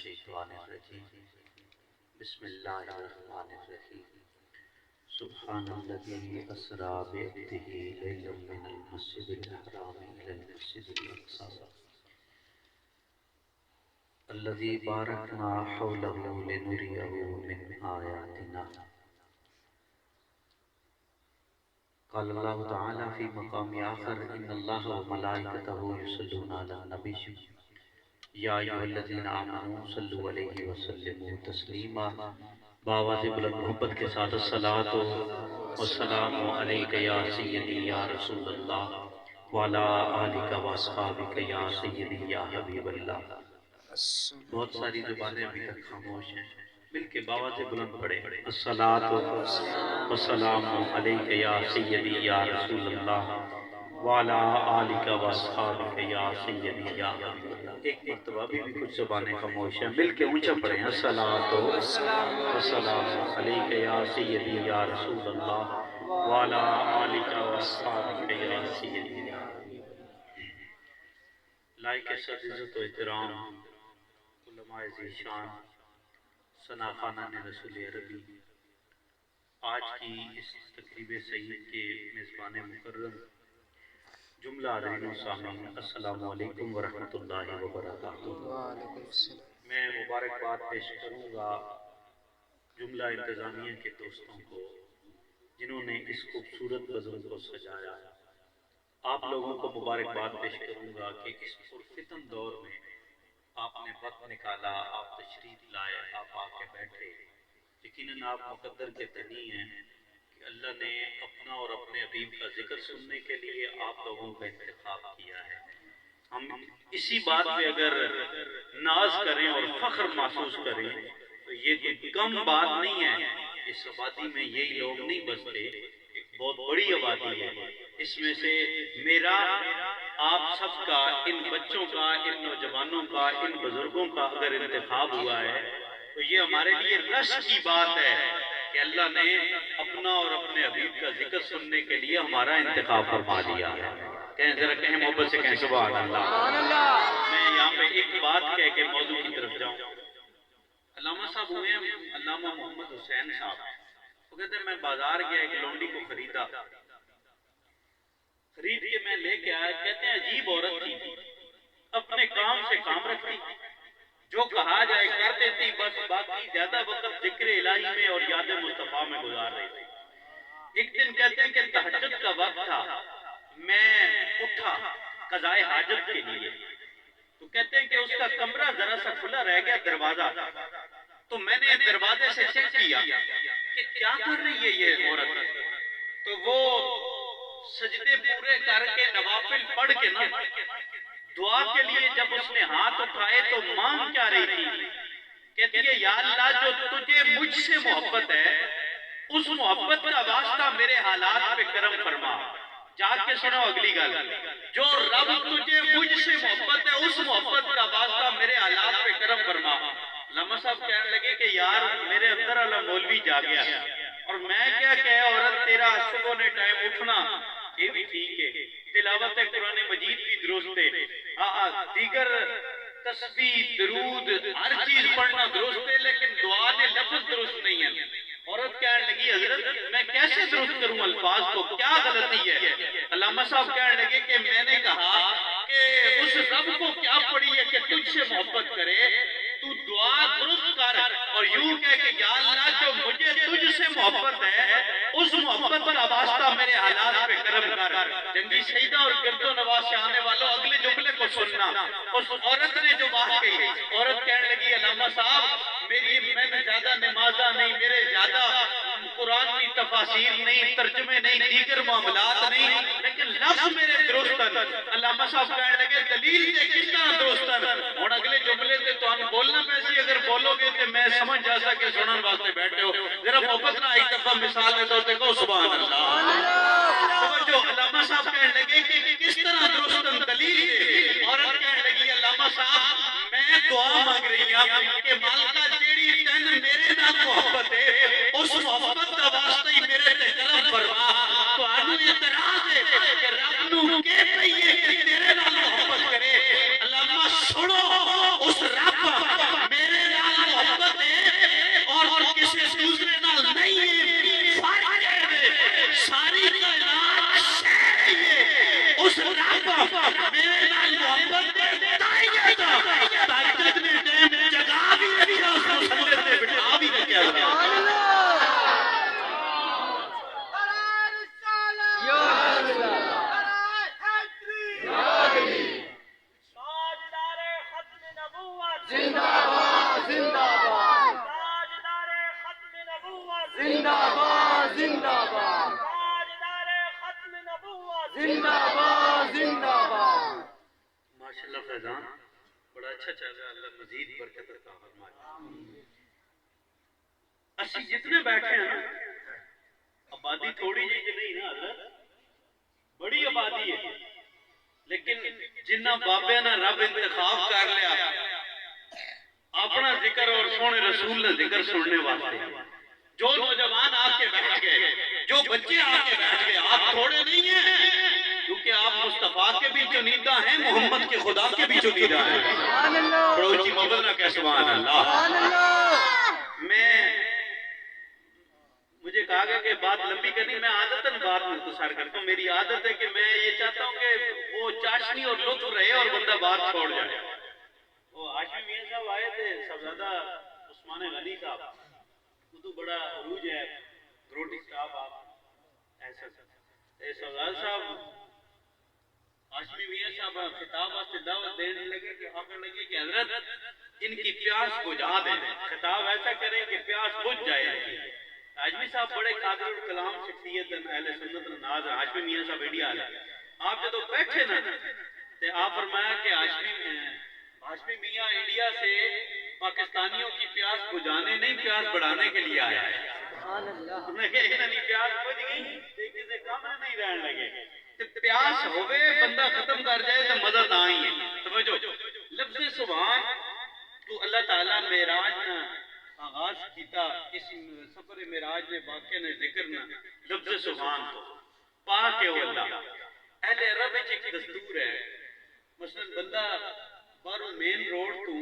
الشیطان الرجیم بسم اللہ الرحمن الرحیم سبحان الذی اسری بعبدہ لیلا من المسجد الحرام الی المسجد الاقصی الذی بارکنا حولہ لنریہ من آیاتنا قال اللہ تعالی فی مقام آخر ان اللہ وملائکتہ یصلون علی النبی یا ایھا الذین آمنوا صلوا علیہ وسلموا تسلیما بآواز بلند محبت کے ساتھ الصلاۃ والسلام علیک یا سیدی یا رسول اللہ وعلی آلک واصحابک یا سیدی یا حبیب اللہ۔ بہت ساری زبانیں ابھی تک خاموش ہیں، مل کے بآواز بلند پڑھے الصلاۃ والسلام علیک یا سیدی یا رسول اللہ وعلی آلک واصحابک یا سیدی یا حبیب اللہ۔ ایک مرتبہ بھی کچھ زبانیں خاموش ہیں، مل کے اونچا پڑھیں الصلاۃ والسلام علیک یا سیدی یا رسول اللہ وعلی آلک واصحابک یا سیدی یا حبیب اللہ۔ لائق صد عزت و احترام علماء ذیشان ثنا خانان رسول عربی، آج کی اس تقریب سعید کے میزبان مکرم، جملہ حاضرین و سامعین، السلام علیکم ورحمۃ اللہ وبرکاتہ۔ میں مبارکباد پیش کروں گا جملہ انتظامیہ کے دوستوں کو جنہوں نے اس خوبصورت بزم کو سجایا۔ آپ لوگوں کو مبارکباد پیش کروں گا کہ اس پرفتن دور میں آپ نے وقت نکالا، آپ تشریف لائے، آپ آ کے بیٹھے۔ یقیناً آپ مقدر کے دنی ہیں کہ اللہ نے اپنا اور اپنے حبیب کا ذکر سننے کے لیے آپ لوگوں کا انتخاب کیا ہے۔ ہم اسی بات پہ اگر ناز کریں اور فخر محسوس کریں تو یہ کوئی کم بات نہیں ہے۔ اس آبادی میں یہی لوگ نہیں بستے، ایک بہت بڑی آبادی ہے۔ اس میں سے میرا، آپ سب کا، ان بچوں کا، ان نوجوانوں کا، ان بزرگوں کا اگر انتخاب ہوا ہے تو یہ ہمارے لیے رشک کی بات ہے کہ اللہ نے اپنا اور اپنے حبیب کا ذکر سننے کے لیے ہمارا انتخاب فرما لیا ہے۔ کہیں ذرا کہیں محبت سے کہیں سبحان اللہ۔ میں یہاں پہ ایک بات کہہ کے موضوع کی طرف جاؤں۔ علامہ صاحب ہوئے ہیں علامہ محمد حسین صاحب، وہ کہتے ہیں میں بازار گیا ایک لونڈی کو خریدا، خرید کے میں لے کے آیا، کہتے ہیں عجیب عورت تھی، اپنے کام سے کام رکھتی، جو کہا جائے کر دیتی، بس باقی زیادہ وقت ذکر الہی میں اور یاد مصطفیٰ میں گزار رہی تھی۔ ایک دن کہتے ہیں کہ تہجد کا وقت تھا، میں اٹھا قضائے حاجت کے لیے، تو کہتے ہیں کہ اس کا کمرہ ذرا سا کھلا رہ گیا، دروازہ، تو میں نے دروازے سے چیک کیا کہ کیا کر رہی ہے یہ عورت، تو وہ سجدے پورے کر کے نوافل پڑھ کے نا دعا کے لیے جب اس نے ہاتھ اٹھائے تو مانگ کیا رہی تھی، کہتی ہے یا اللہ جو تجھے مجھ سے محبت ہے اس محبت کا واسطہ میرے حالات پہ کرم فرما۔ جا کے سنو اگلی گل، جو رب تجھے مجھ سے محبت ہے اس محبت کا واسطہ میرے حالات پہ کرم فرما۔ علامہ صاحب کہنے لگے کہ یار میرے اندر والا مولوی جا گیا، اور میں کیا کہ عورت تیرا صبح نے ٹائم اٹھنا یہ بھی ٹھیک ہے، تلاوت قرآن مجید بھی درست ہے، دیگر تسبیح درود ہر چیز پڑھنا درست ہے، لیکن دعا نے لفظ درست نہیں ہے۔ عورت کہنے لگی حضرت میں کیسے درست کروں الفاظ کو، کیا غلطی ہے؟ علامہ صاحب کہنے لگے کہ میں نے کہا کہ اس رب کو کیا پڑی ہے کہ تجھ سے محبت کرے، تو دعا درست کر اور یوں کہہ کہ یا اللہ جو مجھے تجھ سے محبت ہے اس محبت کا واسطہ میرے حالات پہ کرم کر۔ جنگی شہیدہ اور گرد و نواز سے آنے والوں اگلے جملے کو سننا، اس عورت نے جو بات کہی، عورت کہنے لگی علامہ صاحب میں نے زیادہ نمازہ نہیں، میرے زیادہ قرآن کی تفاسیر نہیں، ترجمے نہیں، دیگر معاملات نہیں، لیکن لفظ میرے درستن۔ علامہ صاحب کہنے لگے دلیل دے کس طرح درستن، اور اگلے جملے تے تو ان بولنا پیسی اگر بولو گے تو میں سمجھ جا سا کہ سنن واسطے بیٹھے ہو، ذرا محبت نہ ایک دفعہ مثال میں تو کہو سبحان اللہ۔ جو علامہ صاحب کہنے لگے کہ کس طرح درستن دلیل دے، عورت کہنے لگی علامہ صاحب میں دعا مانگ رہی ہوں کہ مالکہ جیڑی تین میرے نال محبت ہے اس محبت کا واسطہ ہی میرے تے کرم فرما۔ تو آنو اعتراض ہے کہ رب نو کہ پئیے کہ تیرے نال محبت کرے، علامہ سنو اس رب میرے زندہ باد زندہ باد تاجدار ختم نبوت زندہ باد زندہ باد تاجدار ختم نبوت زندہ باد زندہ باد ماشاءاللہ فیضان بڑا اچھا چل رہا ہے، اللہ مزید برکت عطا فرمائے۔ اسی جتنے بیٹھے ہیں نا، آبادی تھوڑی جی کہ نہیں نا حضرت، بڑی آبادی ہے، لیکن جنہ بابے نے رب انتخاب کر لیا اپنا ذکر اور سونے رسول نے ذکر سننے واسطے، جو نوجوان آ کے بیٹھ گئے، جو بچے آ کے بیٹھ گئے، آپ تھوڑے نہیں ہیں، کیونکہ آپ مصطفیٰ کے بھی چنیدہ ہیں، محمد کے خدا کے بھی چنیدہ ہیں۔ سبحان اللہ پڑوسی مبل نہ کہ سبحان اللہ۔ سبحان اللہ مجھے کہا گیا کہ بات لمبی کرنی، میں عادتاً بات مختصر کرتا ہوں، میری عادت ہے کہ میں یہ چاہتا ہوں کہ وہ چاشنی اور لطف رہے اور بندہ بات چھوڑ جائے۔ وہ ہاشمی میاں صاحب آئے تھے، صاحبزادہ عثمان غنی صاحب، وہ تو بڑا عروج ہے، گروٹی صاحب آپ ایسا صاحبزادہ صاحب ہاشمی میاں صاحب خطاب واسطے دعوت دینے لگے کہ آخر لگے کہ حضرت ان کی پیاس بجھا دیں، خطاب ایسا کریں کہ پیاس بجھ جائے ان کی۔ ہاشمی صاحب بڑے قادر الکلام شخصیت اہل سنت الناز، ہاشمی میاں صاحب انڈیا لے، آپ جب بیٹھے نا تو آپ فرمایا کہ ہاشمی میاں انڈیا سے پاکستانیوں کی پیاس بجھانے نہیں، پیاس بڑھانے کے لیے آیا ہے۔ سبحان اللہ انہوں نے کہا انہی پیاس بجھ گئی، دیکھے سے کام نہیں رہن لگے، تو پیاس ہوئے بندہ ختم کر جائے تو مزہ نہ ہی ہے۔ توجہ، لفظ سبحان تو اللہ تعالیٰ معراج نہ آغاز کیتا، اس سفر معراج نے واقعہ نے ذکر نہ لفظ سبحان تو پاک ہے وہ اللہ۔ اہل عرب ایک دستور ہے، مثلا بندہ باہروں مین روڈ تو